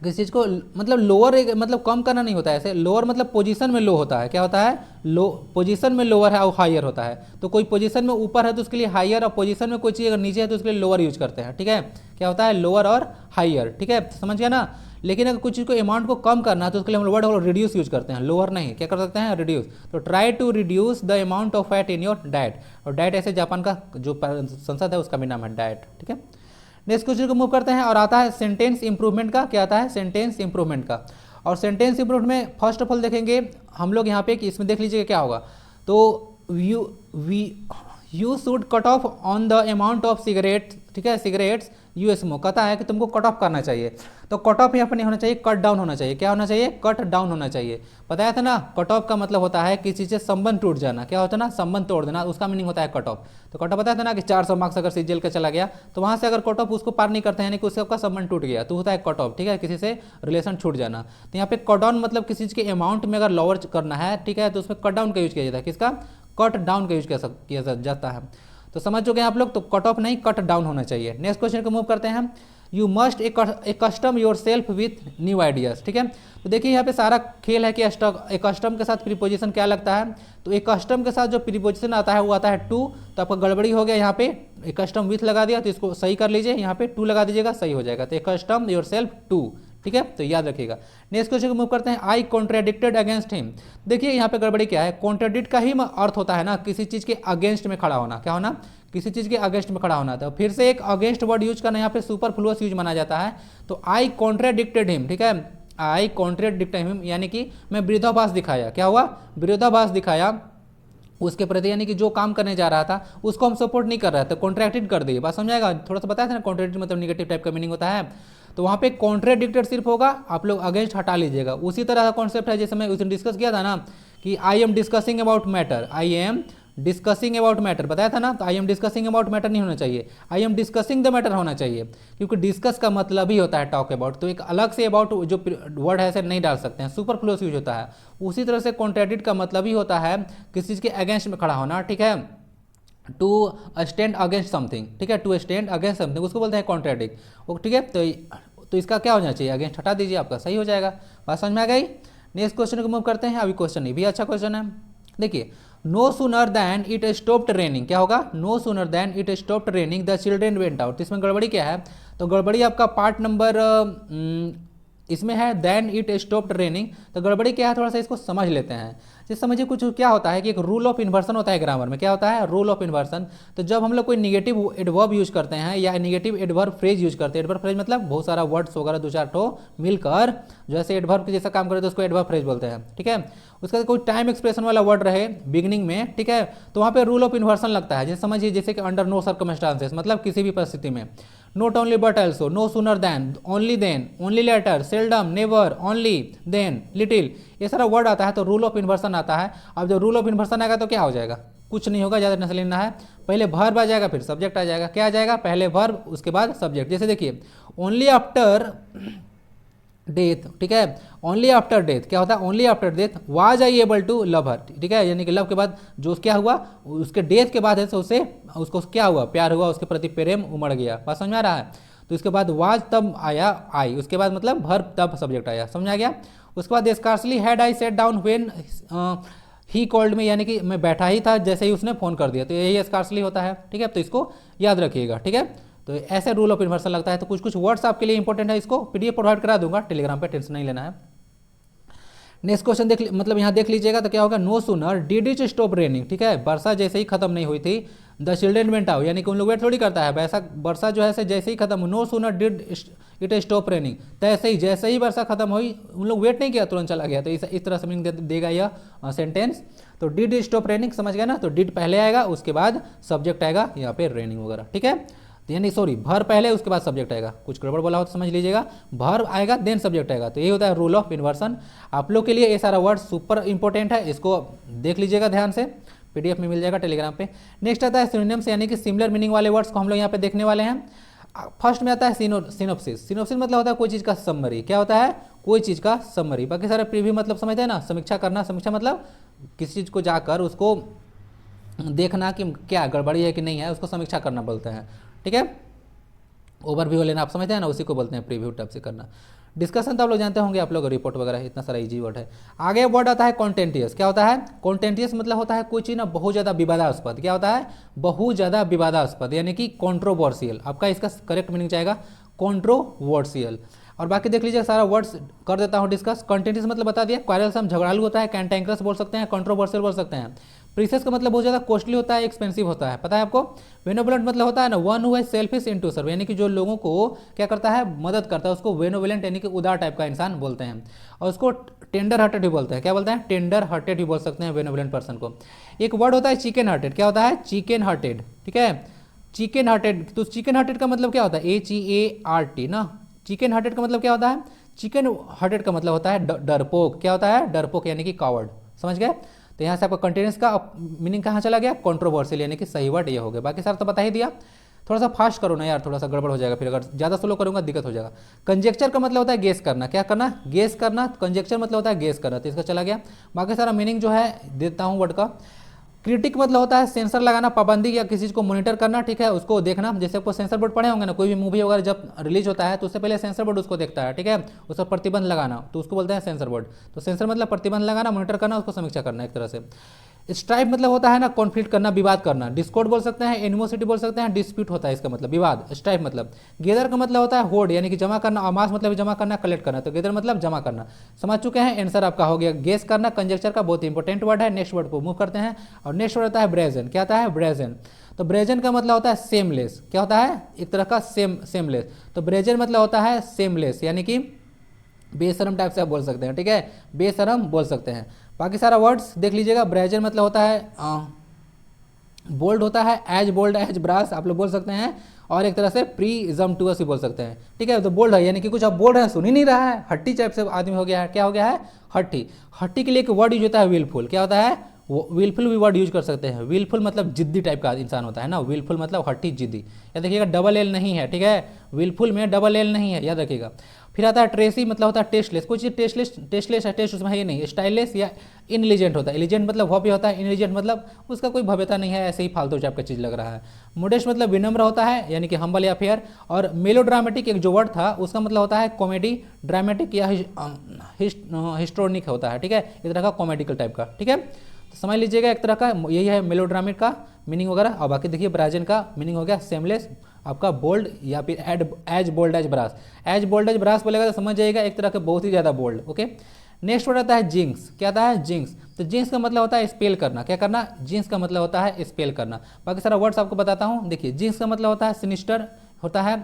Speaker 1: किस चीज़ को, मतलब लोअर मतलब कम करना नहीं होता है, ऐसे लोअर मतलब पोजीशन में लो होता है, क्या होता है, लो पोजीशन में लोअर है और हायर होता है, तो कोई पोजीशन में ऊपर है तो उसके लिए हायर, और पोजीशन में कोई चीज़ अगर नीचे है तो उसके लिए लोअर यूज करते हैं, ठीक है, क्या होता है, लोअर और हायर, ठीक है, समझ गया ना। लेकिन अगर कुछ चीज़ को अमाउंट को कम करना है तो उसके लिए हम वर्ड रिड्यूस यूज करते हैं, लोअर नहीं, क्या कर सकते हैं, रिड्यूस। तो try to reduce the amount of fat in your diet, और डाइट ऐसे जापान का जो संसद है उसका भी नाम है डाइट, ठीक है। नेक्स्ट क्वेश्चन को मूव करते हैं, और आता है सेंटेंस इंप्रूवमेंट का, क्या आता है, सेंटेंस इंप्रूवमेंट का। और सेंटेंस इंप्रूवमेंट में फर्स्ट ऑफ ऑल देखेंगे हम लोग यहाँ पे कि इसमें देख लीजिएगा क्या होगा, तो you should cut off on the amount of cigarette, ठीक है, सिगरेट्स यू स्मोक, कहता है कि तुमको कट ऑफ करना चाहिए, तो कट ऑफ यहाँ पर नहीं होना चाहिए, कट डाउन होना चाहिए, क्या होना चाहिए, कट डाउन होना चाहिए। बताया था ना, कट ऑफ का मतलब होता है किसी से संबंध टूट जाना, क्या होता है ना, संबंध तोड़ देना, उसका मीनिंग होता है कट ऑफ। तो कट ऑफ बताया था ना कि 400 मार्क्स अगर सीजीएल का चला गया तो वहाँ से अगर कट ऑफ उसको पार नहीं करते हैं, यानी कि उससे आपका संबंध टूट गया, तो होता है कट ऑफ, ठीक है, किसी से रिलेशन छूट जाना। तो यहाँ पे कट डाउन मतलब किसी चीज़ के अमाउंट में अगर लोअर करना है, ठीक है, तो उसमें कट डाउन का यूज किया जाता है, किसका, कट डाउन का यूज किया जाता है। तो समझ चुके हैं आप लोग, तो कट ऑफ नहीं, कट डाउन होना चाहिए। नेक्स्ट क्वेश्चन को मूव करते हैं हम, you must custom your self with new ideas, ठीक है। तो देखिए यहाँ पे सारा खेल है कि कस्टम के साथ प्रीपोजिशन क्या लगता है, तो एक कस्टम के साथ जो प्रीपोजिशन आता है वो आता है टू, तो आपका गड़बड़ी हो गया, यहाँ पे एक कस्टम विथ लगा दिया, तो इसको सही कर लीजिए, यहाँ पे टू लगा दीजिएगा, सही हो जाएगा। तो एक कस्टम योर सेल्फ टू, ठीक है, तो याद रखिएगा। नेक्स्ट क्वेश्चन को मूव करते हैं, आई कॉन्ट्राडिक्टेड अगेंस्ट हिम। देखिए यहाँ पे गड़बड़ी क्या है, कॉन्ट्राडिक्ट का ही अर्थ होता है ना किसी चीज़ के अगेंस्ट में खड़ा होना, क्या होना, किसी चीज़ के अगेंस्ट में खड़ा होना था। फिर से एक अगेंस्ट वर्ड यूज करना यहाँ पे सुपरफ्लुअस यूज माना जाता है, तो आई कॉन्ट्राडिक्टेड हिम, ठीक है, आई कॉन्ट्राडिक्टेड हिम यानी कि मैं विरोधाभास दिखाया, क्या हुआ, विरोधाभास दिखाया उसके प्रति, यानी कि जो काम करने जा रहा था उसको हम सपोर्ट नहीं कर रहे थे, कॉन्ट्रैक्टेड कर दिए, बात समझाएगा, थोड़ा सा बताया था ना, कॉन्ट्रैक्टेड मतलब निगेटिव टाइप का मीनिंग होता है, तो वहाँ पे कॉन्ट्राडिक्टेड सिर्फ होगा, आप लोग अगेंस्ट हटा लीजिएगा। उसी तरह का कॉन्सेप्ट है जैसे मैं उस दिन डिस्कस किया था ना कि I am discussing about matter, I am discussing about matter बताया था ना, तो I am discussing about matter नहीं होना चाहिए, I am discussing the matter होना चाहिए, क्योंकि डिस्कस का मतलब ही होता है टॉक अबाउट, तो एक अलग से अबाउट जो वर्ड है ऐसे नहीं डाल सकते हैं, सुपरफ्लुअस यूज होता है। उसी तरह से कॉन्ट्राडिक्ट का मतलब ही होता है किसी चीज़ के अगेंस्ट में खड़ा होना, ठीक है, टू स्टैंड अगेंस्ट समथिंग, ठीक है, टू स्टैंड अगेंस्ट समथिंग उसको बोलते हैं कॉन्ट्राडिक्ट, ठीक है। तो इसका क्या होना चाहिए, अगेंस्ट हटा दीजिए, आपका सही हो जाएगा। बात समझ में आ गई। नेक्स्ट क्वेश्चन को मूव करते हैं। अभी क्वेश्चन ये भी अच्छा क्वेश्चन है, देखिए, no sooner than it stopped raining, क्या होगा, no sooner than it stopped raining the children went out. इसमें गड़बड़ी क्या है, तो गड़बड़ी आपका पार्ट नंबर इसमें है देन इट स्टॉप्ड रेनिंग, तो गड़बड़ी क्या है, थोड़ा सा इसको समझ लेते हैं। जैसे समझिए कुछ क्या होता है कि एक रूल ऑफ इन्वर्सन होता है ग्रामर में, क्या होता है, रूल ऑफ इन्वर्सन। तो जब हम लोग कोई निगेटिव एडवर्ब यूज करते हैं या निगेटिव एडवर्ब फ्रेज यूज करते हैं, एडवर्ब फ्रेज मतलब बहुत सारा वर्ड्स वगैरह दो चार ठो मिलकर जैसे एडवर्ब के जैसा काम करे तो उसको एडवर्ब फ्रेज बोलते हैं, ठीक है। उसका कोई टाइम एक्सप्रेशन वाला वर्ड रहे बिगिनिंग में, ठीक है, तो वहाँ पे रूल ऑफ इन्वर्सन लगता है। जैसे समझिए जैसे कि अंडर नो सर्कमस्टांसेस मतलब किसी भी परिस्थिति में, not only but also, no sooner than, only later, seldom, never, only, then, little, ये सारा वर्ड आता है तो रूल ऑफ इन्वर्सन आता है। अब जब रूल ऑफ इन्वर्सन आएगा तो क्या हो जाएगा, कुछ नहीं होगा, ज़्यादा टेंशन लेना है, पहले वर्ब आ जाएगा फिर सब्जेक्ट आ जाएगा, क्या आ जाएगा, पहले वर्ब उसके बाद सब्जेक्ट। जैसे देखिए ओनली आफ्टर डेथ, ठीक है, ओनली आफ्टर डेथ क्या होता है, only after death was I able to love her, ठीक है, यानी कि लव के बाद जो क्या हुआ, उसके डेथ के बाद है तो उसको क्या हुआ, प्यार हुआ, उसके प्रति प्रेम उमड़ गया। बात समझ में आ रहा है। तो इसके बाद वाज तब आया आई, उसके बाद मतलब वर्ब तब सब्जेक्ट आया, समझ आ गया। उसके बाद scarcely had I set down when he called me, यानी कि मैं बैठा ही था जैसे ही उसने फोन कर दिया, तो यही स्कार्सली होता है, ठीक है, तो इसको याद रखिएगा, ठीक है। तो ऐसे रूल ऑफ इन्वर्सन लगता है। तो कुछ कुछ वर्ड्स आपके लिए इंपॉर्टेंट है, इसको पीडीएफ प्रोवाइड करा दूंगा टेलीग्राम पे, टेंशन नहीं लेना है। नेक्स्ट क्वेश्चन मतलब यहाँ देख लीजिएगा तो क्या होगा, no sooner did it stop raining, ठीक है, वर्षा जैसे ही खत्म नहीं हुई थी, द चिल्ड्रेन वेंट आउट, यानी कि उन लोग वेट थोड़ी करता है, वैसा वर्षा जो है जैसे ही खत्म, no sooner did it stop raining, तैसे ही जैसे ही वर्षा खत्म हुई उन लोग वेट नहीं किया, तुरंत चला गया। तो इस तरह से मीनिंग देगा यह सेंटेंस। तो डिड स्टॉप रेनिंग समझ गया ना, तो डिड पहले आएगा उसके बाद सब्जेक्ट आएगा यहाँ पे रेनिंग वगैरह, ठीक है, यानी सॉरी भर पहले उसके बाद सब्जेक्ट आएगा, कुछ गड़बड़ बोला हो तो समझ लीजिएगा, भर आएगा देन सब्जेक्ट आएगा। तो ये होता है रूल ऑफ इन्वर्सन। आप लोग के लिए ये सारा वर्ड सुपर इंपॉर्टेंट है, इसको देख लीजिएगा ध्यान से, पीडीएफ में मिल जाएगा टेलीग्राम पे। नेक्स्ट आता है सिनोनिम्स, यानी कि सिमिलर मीनिंग वाले वर्ड्स को हम लोग यहाँ पे देखने वाले हैं। फर्स्ट में आता है सिनोप्सिस। सिनोप्सिस मतलब होता है कोई चीज़ का समरी, क्या होता है, कोई चीज़ का समरी। बाकी सारे प्रीव्यू मतलब समझते हैं ना, समीक्षा करना, समीक्षा मतलब किसी चीज़ को जाकर उसको देखना कि क्या गड़बड़ी है कि नहीं है, उसको समीक्षा करना बोलते हैं, ठीक है। ओवरव्यू लेना आप समझते हैं ना, उसी को बोलते हैं प्रीव्यू टाइप से करना। डिस्कशन तो आप लोग जानते होंगे, आप लोग रिपोर्ट वगैरह, इतना सारा इजी वर्ड है। आगे वर्ड आता है कॉन्टेंटियस। क्या होता है, कॉन्टेंटियस मतलब होता है कोई चीज़ ना बहुत ज़्यादा विवादास्पद, क्या होता है, बहुत ज़्यादा विवादास्पद, यानी कि कॉन्ट्रोवर्शियल। आपका इसका करेक्ट मीनिंग जाएगा कॉन्ट्रोवर्शियल। और बाकी देख लीजिए सारा वर्ड्स कर देता हूँ डिस्कस। कॉन्टेंटियस मतलब बता दिया, क्वारलसम झगड़ालू होता है, कैंटेंक्रस बोल सकते हैं, कॉन्ट्रोवर्शियल बोल सकते हैं। प्रीसियस का मतलब बहुत ज़्यादा कॉस्टली होता है, एक्सपेंसिव होता है, पता है आपको। बेनोवलेंट मतलब होता है ना, वन हु है सेल्फिश इनटू सर्व, यानी कि जो लोगों को क्या करता है, मदद करता है, उसको बेनोवलेंट यानी कि उदार टाइप का इंसान बोलते हैं। और उसको टेंडर हार्टेड भी बोलते हैं, क्या बोलते हैं, टेंडर हार्टेड भी बोल सकते हैं बेनोवलेंट पर्सन को। एक वर्ड होता है चिकन हार्टेड। क्या होता है, चिकन हार्टेड, ठीक है, चिकन हार्टेड। तो चिकन हार्टेड का मतलब क्या होता है, HEART ना। चिकन हार्टेड का मतलब क्या होता है, चिकन हार्टेड का मतलब होता है डरपोक। क्या होता है, डरपोक यानी कि कावर्ड, समझ गए। तो यहाँ से आपका कंटेनेंस का मीनिंग कहाँ चला गया, कंट्रोवर्शियल, यानी कि सही वर्ड ये हो गया। बाकी सारा तो बता ही दिया। थोड़ा सा फास्ट करो ना यार, थोड़ा सा गड़बड़ हो जाएगा, फिर अगर ज़्यादा स्लो करूँगा दिक्कत हो जाएगा। कंजेक्चर का मतलब होता है गेस करना, क्या करना, गेस करना। कंजेक्चर मतलब होता है गेस करना, तो इसका चला गया। बाकी सारा मीनिंग जो है देता हूँ वर्ड का। क्रिटिक मतलब होता है सेंसर लगाना, पाबंदी या किसी चीज़ को मॉनिटर करना, ठीक है, उसको देखना। जैसे आपको सेंसर बोर्ड पढ़े होंगे ना, कोई भी मूवी वगैरह जब रिलीज होता है तो उससे पहले सेंसर बोर्ड उसको देखता है, ठीक है, उस पर प्रतिबंध लगाना, तो उसको बोलते हैं सेंसर बोर्ड। तो सेंसर मतलब प्रतिबंध लगाना, मॉनिटर करना, उसको समीक्षा करना एक तरह से। स्ट्राइप मतलब होता है ना कॉन्फ्लिक्ट करना, विवाद करना। डिस्कॉर्ड बोल सकते हैं, एनिमोसिटी बोल सकते हैं, डिस्प्यूट होता है इसका मतलब विवाद। स्ट्राइप मतलब। गेदर का मतलब होता है होर्ड, यानी कि जमा करना। अमास मतलब जमा करना, कलेक्ट करना। तो गेदर मतलब जमा करना। समझ चुके हैं, आंसर आपका हो गया गेस करना। कंजेक्चर का बहुत इंपॉर्टेंट वर्ड है। नेक्स्ट वर्ड को मूव करते हैं, और नेक्स्ट वर्ड होता है ब्रेजन। क्या होता है, ब्रेजन। तो ब्रेजन का मतलब होता है सेमलेस। क्या होता है, एक तरह का सेमलेस। तो ब्रेजन मतलब होता है सेमलेस, यानी कि बेशरम टाइप से आप बोल सकते हैं, ठीक है, बेशरम बोल सकते हैं। बाकी सारा वर्ड्स देख लीजिएगा। ब्रेजन मतलब होता है बोल्ड होता है, एज बोल्ड एज ब्रास आप लोग बोल सकते हैं, और एक तरह से प्रीजम्पटुअस भी बोल सकते हैं, ठीक है। तो बोल्ड है, यानी कि कुछ आप बोल रहे हैं सुन ही नहीं रहा है, हट्टी टाइप से आदमी हो गया है। क्या हो गया है, हट्टी। हट्टी के लिए एक वर्ड यूज होता है विलफुल। क्या होता है, वो विलफुल भी वर्ड यूज कर सकते हैं। विलफुल मतलब जिद्दी टाइप का इंसान होता है ना, विलफुल मतलब हट्टी जिद्दी। याद रखिएगा डबल एल नहीं है, ठीक है, विलफुल में डबल एल नहीं है, याद रखिएगा। फिर आता है ट्रेसी, मतलब होता है टेस्टलेस, कोई चीज़ टेस्टलेस है, टेस्ट उसमें है ही नहीं। स्टाइलिश या इनएलिजेंट होता है, एलिजेंट मतलब भव्य होता है, इनएलिजेंट मतलब उसका कोई भव्यता नहीं है, ऐसे ही फालतू टाइप का चीज़ लग रहा है। मोडेस्ट मतलब विनम्र होता है, यानी कि हम्बल या फेयर। और मेलोड्रामेटिक एक जो वर्ड था उसका मतलब होता है कॉमेडी, ड्रामेटिक या हिस्टोनिक होता है, ठीक है, एक तरह का कॉमेडिकल टाइप का, ठीक है। तो समझ लीजिएगा एक तरह का यही है मेलोड्रामेटिक का मीनिंग वगैरह। और बाकी देखिए ब्राजन का मीनिंग हो गया सेमलेस, आपका बोल्ड या फिर as bold as brass. As bold as brass बोलेगा तो समझ जाइएगा एक तरह के बहुत ही ज़्यादा बोल्ड, ओके। नेक्स्ट वर्ड आता है जिंक्स। क्या आता है? जिंक्स। तो जिंक्स का मतलब होता है स्पेल करना। क्या करना? जिंक्स का मतलब होता है स्पेल करना। बाकी सारा वर्ड्स आपको बताता हूँ। देखिए जिंक्स का मतलब होता है सिनिस्टर होता है,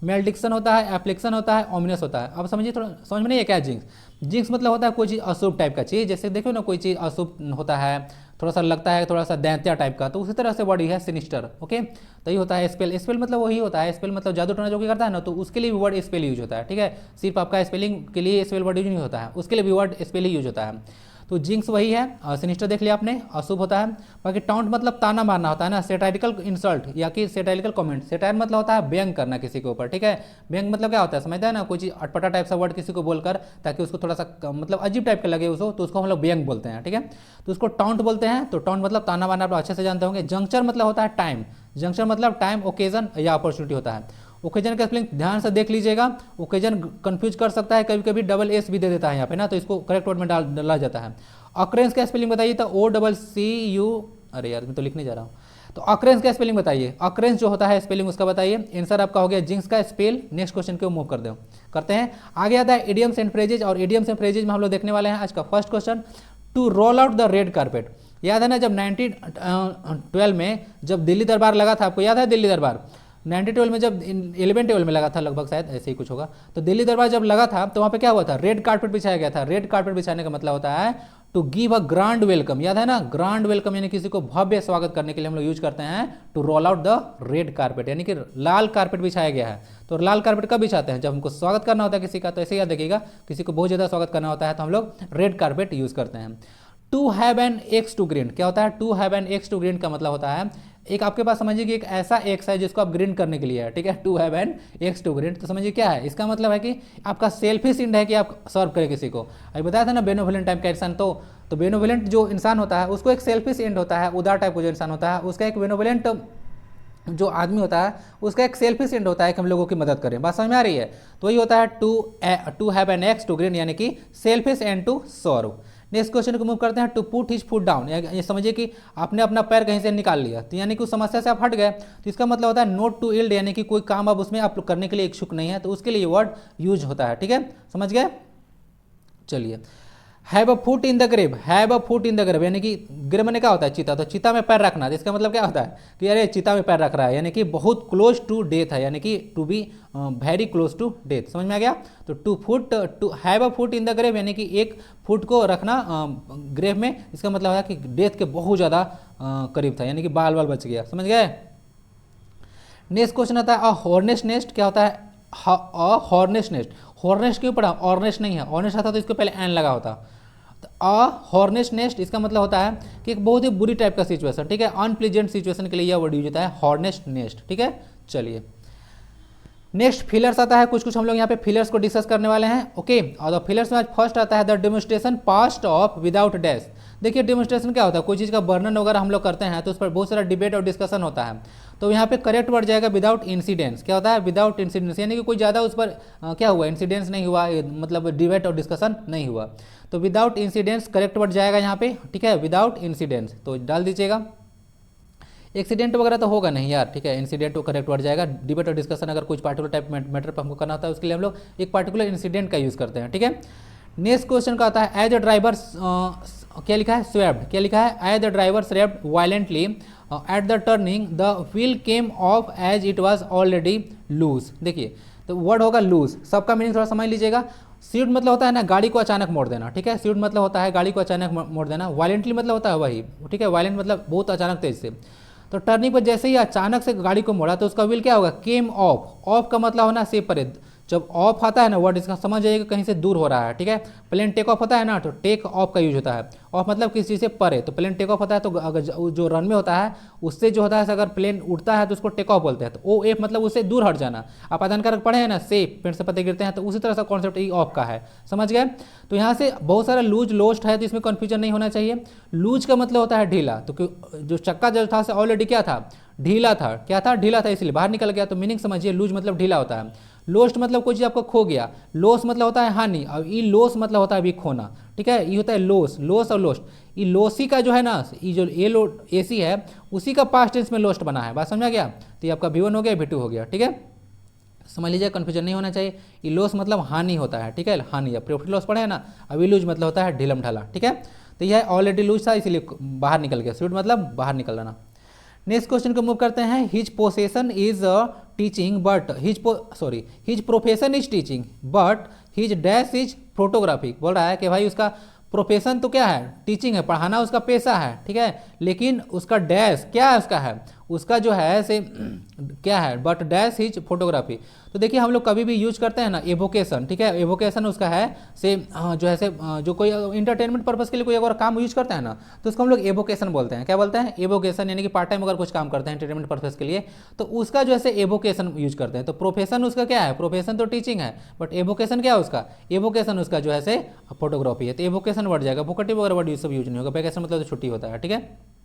Speaker 1: मेलडिक्शन होता है, एप्लिक्शन होता है, ओमिनस होता है। अब समझिए, थोड़ा समझ में नहीं है क्या जिंक्स? जिंक्स मतलब होता है कोई चीज़ अशुभ टाइप का चीज़, जैसे देखो ना कोई चीज़ अशुभ होता है, थोड़ा सा लगता है थोड़ा सा दैत्या टाइप का, तो उसी तरह से वर्ड ही है सिनिस्टर, ओके। तो ये होता है स्पेल। स्पेल मतलब वही होता है, स्पेल मतलब जादू टोना जो कि करता है ना, तो उसके लिए भी वर्ड स्पेल यूज होता है, ठीक है। सिर्फ आपका स्पेलिंग के लिए स्पेल वर्ड यूज नहीं होता है, उसके लिए भी वर्ड स्पेल ही यूज होता है। तो जिंक्स वही है, सिनिस्टर देख लिया आपने, अशुभ होता है। बाकी टाउंट मतलब ताना मारना होता है ना, सेटाइरिकल इंसल्ट या कि सेटाइरिकल कमेंट। सेटायर मतलब होता है व्यंग करना किसी के ऊपर, ठीक है। व्यंग मतलब क्या होता है समझता है ना, कोई चीज़ अटपटा टाइप सा वर्ड किसी को बोलकर ताकि उसको थोड़ा सा मतलब अजीब टाइप का लगे उसको, तो उसको हम लोग व्यंग बोलते हैं, ठीक है। तो उसको टाउंट बोलते हैं। तो टाउंट मतलब ताना मारना आप अच्छे से जानते होंगे। जंक्चर मतलब होता है टाइम। जंक्चर मतलब टाइम, ओकेजन या अपॉर्चुनिटी होता है। ओकेजन का स्पेलिंग ध्यान से देख लीजिएगा, ओकेजन कंफ्यूज कर सकता है, कभी कभी डबल एस भी दे देता है यहाँ पे ना, तो इसको करेक्ट वर्ड में डाला जाता है। अक्रेंस का स्पेलिंग बताइए, तो OCCU, अरे यार मैं तो लिखने जा रहा हूँ। तो अक्रेंस का स्पेलिंग बताइए, अक्रेंस जो होता है स्पेलिंग उसका बताइए। आंसर आपका हो गया जिंक्स का स्पेल। नेक्स्ट क्वेश्चन को मूव कर दो, करते हैं। आगे आता है इडियम्स एंड फ्रेजेज, और इडियम्स एंड फ्रेजेज में हम लोग देखने वाले हैं आज का first question, to roll out the red carpet. याद है ना जब 1912 में जब दिल्ली दरबार लगा था, आपको याद है दिल्ली दरबार 1912 में जब 11-12 में लगा था लगभग, शायद ऐसे ही कुछ होगा। तो दिल्ली दरबार जब लगा था तो वहाँ पे क्या हुआ था? रेड कारपेट बिछाया गया था। रेड कारपेट बिछाने का मतलब होता है to give a grand welcome. याद है ना, ग्रांड वेलकम यानी किसी को भव्य स्वागत करने के लिए हम लोग यूज करते हैं to roll out the red carpet, यानी कि लाल कारपेट बिछाया गया है। तो लाल कारपेट कब बिछाते हैं? जब हमको स्वागत करना होता है किसी का, तो ऐसे याद देखिएगा, किसी को बहुत ज़्यादा स्वागत करना होता है तो हम लोग रेड कारपेट यूज करते हैं। To have an axe to grind. क्या होता है? To have an axe to grind का मतलब होता है एक आपके पास समझिए कि एक ऐसा एक्स है जिसको आप ग्रीन करने के लिए है, ठीक है। To have an axe to grind, तो समझिए क्या है इसका मतलब है कि आपका सेल्फिश इंड है कि आप सर्व करें किसी को। अभी बताया था ना बेनोवोलेंट टाइप का इंसान, तो बेनोवोलेंट जो इंसान होता है उसको एक सेल्फिश इंड होता है, उदार टाइप का जो इंसान होता है उसका एक बेनोवोलेंट जो आदमी होता है उसका एक सेल्फिश एंड होता है कि हम लोगों की मदद करें। बात समझ में आ रही है? तो वही होता है to have an axe to grind, यानी कि selfish end to serve. Next question को मूव करते हैं, to put his foot down. ये समझिए कि आपने अपना पैर कहीं से निकाल लिया, तो यानी कि उस समस्या से आप हट गए, तो इसका मतलब होता है नोट टू इल्ड, यानी कि कोई काम अब उसमें आप करने के लिए इच्छुक नहीं है, तो उसके लिए वर्ड यूज होता है, ठीक है, समझ गए। चलिए, have a foot in the grave. Have a foot in the grave यानी कि ग्रेव में क्या होता है? चीता। तो चीता में पैर रखना, तो इसका मतलब क्या होता है कि अरे चीता में पैर रख रहा है, यानी कि बहुत क्लोज टू डेथ है, यानी कि to be very close to death. समझ में आ गया? तो to have a foot in the grave यानी कि एक फुट को रखना ग्रेव में, इसका मतलब है कि डेथ के बहुत ज़्यादा करीब था, यानी कि बाल बाल बच गया। समझ गए? नेक्स्ट क्वेश्चन आता है अ हॉर्नेस्ट नेस्ट। क्या होता है? अ हॉर्नेस्ट नेस्ट। हॉर्नेस्ट क्यों पढ़ा? ऑर्नेस्ट नहीं है, ऑर्नेस्ट आता तो इसके पहले एन लगा होता। तो अ हॉर्नेस्ट नेस्ट इसका मतलब होता है कि एक बहुत ही बुरी टाइप का सिचुएशन, ठीक है, अनप्लीजेंट सिचुएशन के लिए यह वर्ड यूज होता है हॉर्नेस्ट नेस्ट, ठीक है। चलिए, नेक्स्ट फिलर्स आता है, कुछ हम लोग यहाँ पे फिलर्स को डिस्कस करने वाले हैं, ओके। और फिलर्स में आज फर्स्ट आता है the demonstration past of without dash. देखिए डेमोन्स्ट्रेशन क्या होता है? कोई चीज़ का वर्णन वगैरह हम लोग करते हैं तो उस पर बहुत सारा डिबेट और डिस्कशन होता है, तो यहाँ पे करेक्ट वर्ड जाएगा विदाउट इंसिडेंट्स। क्या होता है? विदाउट इंसिडेंट्स, यानी कि कोई ज़्यादा उस पर क्या हुआ, इंसिडेंट्स नहीं हुआ, मतलब डिबेट और डिस्कशन नहीं हुआ, तो विदाउट इंसिडेंट्स करेक्ट वर्ड जाएगा यहाँ पे, ठीक है, विदाउट इंसिडेंट्स तो डाल दीजिएगा। एक्सीडेंट वगैरह तो होगा नहीं यार, ठीक है, इंसिडेंट तो करेक्ट वर्ड जाएगा। डिबेट और डिस्कशन अगर कुछ पार्टिकुलर टाइप मैटर पर हमको करना होता है उसके लिए हम लोग एक पार्टिकुलर इंसिडेंट का यूज़ करते हैं, ठीक है। नेक्स्ट क्वेश्चन का आता है एज अ ड्राइवर, क्या लिखा है? स्वेप्ड। क्या लिखा है? As the driver swerved violently at the turning the wheel came off as it was already loose. देखिए, तो वर्ड होगा लूज, सबका मीनिंग थोड़ा समझ लीजिएगा। स्वीड मतलब होता है ना गाड़ी को अचानक मोड़ देना, ठीक है, स्वीड मतलब होता है गाड़ी को अचानक मोड़ देना। वायलेंटली मतलब होता है वही, ठीक है, वायलेंट मतलब बहुत अचानक तेज से। तो टर्निंग पर जैसे ही अचानक से गाड़ी को मोड़ा तो उसका व्हील क्या होगा? केम ऑफ। ऑफ का मतलब होना से परे, जब ऑफ आता है ना वर्ड, इसका समझ जाइएगा कहीं से दूर हो रहा है, ठीक है। प्लेन टेक ऑफ होता है ना, तो टेक ऑफ का यूज होता है। ऑफ मतलब किसी चीज़ से परे, तो प्लेन टेक ऑफ होता है, तो अगर जो रन में होता है उससे जो होता है, अगर प्लेन उड़ता है तो उसको टेक ऑफ बोलते हैं। तो ओ एफ मतलब उससे दूर हट जाना। आप आदान कारक पढ़े हैं ना, से पेड़ से पत्ते गिरते हैं, तो उसी तरह से कॉन्सेप्ट ई ऑफ का है, समझ गए। तो यहाँ से बहुत सारा लूज लोस्ट है, तो इसमें कन्फ्यूजन नहीं होना चाहिए। लूज का मतलब होता है ढीला, तो जो चक्का जो था ऑलरेडी क्या था, ढीला था। क्या था, ढीला था, इसलिए बाहर निकल गया। तो मीनिंग समझिए, लूज मतलब ढीला होता है। लोस्ट मतलब कोई चीज़ आपको खो गया। लॉस मतलब होता है हानि, और ई लॉस मतलब होता है अभी खोना, ठीक है। ये होता है लॉस, लॉस और लोस्ट। ये लॉसी का जो है ना, ये जो ए सी है उसी का पास्ट टेंस में लोस्ट बना है, बात समझ आ गया। तो ये आपका V1 हो गया, V2 हो गया, ठीक है। समझ लीजिए, कन्फ्यूजन नहीं होना चाहिए। ये लॉस मतलब हानि होता है, ठीक है, हानि। अब प्रॉफिट लॉस पढ़े है ना। अभी लूज मतलब होता है ढीलम ढाला, ठीक है। तो यह ऑलरेडी लूज था, इसीलिए बाहर निकल गया। स्वीट मतलब बाहर निकल जाना। नेक्स्ट क्वेश्चन को मूव करते हैं। His profession is teaching but his profession is teaching but his dash is photography. बोल रहा है कि भाई उसका प्रोफेशन तो क्या है, टीचिंग है, पढ़ाना उसका पेशा है, ठीक है। लेकिन उसका डैश क्या है, उसका है, उसका जो है से क्या है, बट डैश हिज फोटोग्राफी। तो देखिए हम लोग कभी भी यूज करते हैं ना एवोकेशन, ठीक है। एवोकेशन उसका है से जो है से जो कोई इंटरटेनमेंट पर्पस के लिए कोई अगर काम यूज करता है ना, तो उसको हम लोग एवोकेशन बोलते हैं। क्या बोलते हैं, एवोकेशन। यानी कि पार्ट टाइम अगर कुछ काम करते हैं एंटरटेनमेंट पर्पस के लिए, तो उसका जो है एवोकेशन यूज करते हैं। तो प्रोफेशन उसका क्या है, प्रोफेशन तो टीचिंग है, बट एवोकेशन क्या है उसका, एवोकेशन उसका जो है से फोटोग्राफी है। तो एवोकेशन वर्ड जाएगा, वोकेटिव वगैरह वर्ड ये सब यूज नहीं होगा। वैकेशन मतलब तो छुट्टी होता है, ठीक है।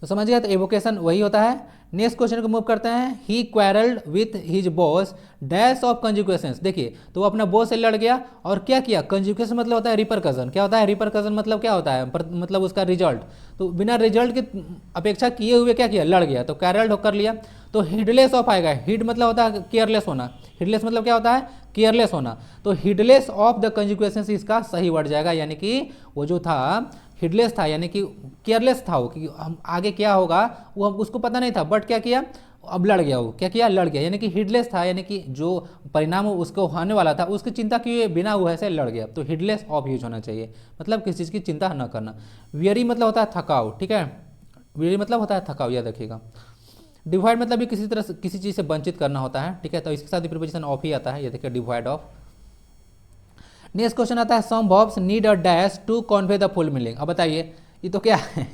Speaker 1: तो समझ गया, तो एवोकेशन वही होता है। नेक्स्ट क्वेश्चन को मूव करते हैं। He quarrelled with his boss dash of conjunctions. देखिए, तो वो अपना बॉस से लड़ गया और क्या किया, कंजुकेशन मतलब होता है रिपरकशन। क्या होता है, रिपरकशन मतलब क्या होता है, मतलब उसका रिजल्ट। तो बिना रिजल्ट की अपेक्षा किए हुए क्या किया, लड़ गया। तो क्वेरल्ड होकर लिया। तो हिडलेस ऑफ आएगा। हिड मतलब होता है केयरलेस होना। हिडलेस मतलब क्या होता है, केयरलेस होना। तो हिडलेस ऑफ द कंजुकेशंस इसका सही वर्ड जाएगा। यानी कि वो जो था हिडलेस था, यानी कि केयरलेस था वो, कि हम आगे क्या होगा वो उसको पता नहीं था, बट क्या किया, अब लड़ गया। वो क्या किया, लड़ गया। यानी कि हिडलेस था, यानी कि जो परिणाम उसको होने वाला था उसकी चिंता किए बिना वो ऐसे लड़ गया। तो हिडलेस ऑफ यूज होना चाहिए, मतलब किसी चीज़ की चिंता न करना। वियरी मतलब होता है थकाव, ठीक है। वियरी मतलब होता है थकाव, याद रखिएगा। डिवाइड मतलब भी किसी तरह से किसी चीज़ से वंचित करना होता है, ठीक है। तो इसके साथ भी प्रीपोजिशन ऑफ ही आता है, ये देखिए डिवाइड ऑफ। नेक्स्ट क्वेश्चन आता है। Some verbs need a dash to convey the full meaning. अब बताइए, ये तो क्या है,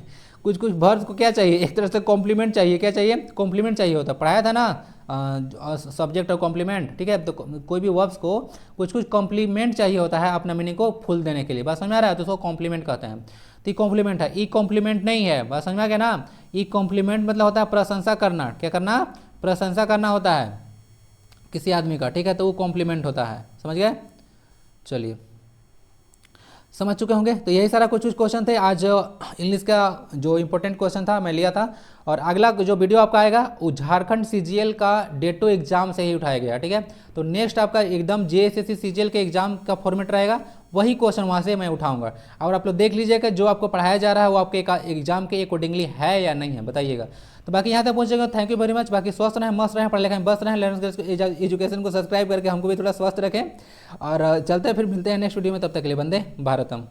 Speaker 1: कुछ कुछ वर्ब्स को क्या चाहिए, एक तरह से कॉम्प्लीमेंट चाहिए। क्या चाहिए, कॉम्प्लीमेंट चाहिए होता है। पढ़ाया था ना सब्जेक्ट और कॉम्प्लीमेंट, ठीक है। तो कोई भी वर्ब्स को कुछ कुछ कॉम्प्लीमेंट चाहिए होता है अपना मीनिंग को फुल देने के लिए, बात समझ में आ रहा है। तो उसको कॉम्प्लीमेंट कहते हैं। तो ये कॉम्प्लीमेंट है, ई कॉम्प्लीमेंट नहीं है, बात समझ में आ गया ना। ई कॉम्प्लीमेंट मतलब होता है प्रशंसा करना। क्या करना, प्रशंसा करना होता है किसी आदमी का, ठीक है। तो वो कॉम्प्लीमेंट होता है, समझ गए। चलिए, समझ चुके होंगे। तो यही सारा कुछ कुछ क्वेश्चन थे आज इंग्लिश का जो इंपॉर्टेंट क्वेश्चन था मैं लिया था। और अगला जो वीडियो आपका आएगा वो झारखंड CGL का डे 2 एग्जाम से ही उठाया गया, ठीक है। तो नेक्स्ट आपका एकदम JSSC CGL के एग्जाम का फॉर्मेट रहेगा, वही क्वेश्चन वहाँ से मैं उठाऊंगा। और आप लोग देख लीजिएगा जो आपको पढ़ाया जा रहा है वो आपके एग्जाम के अकॉर्डिंगली है या नहीं है, बताइएगा। तो बाकी यहाँ तक पहुँचेगा, थैंक यू वेरी मच। बाकी स्वस्थ रहें, मस्त रहें, पढ़ाई लिखाई में बस रहें। लर्नर्स एजुकेशन को सब्सक्राइब करके हमको भी थोड़ा स्वस्थ रखें। और चलते हैं, फिर मिलते हैं नेक्स्ट वीडियो में। तब तक के लिए वंदे भारतम।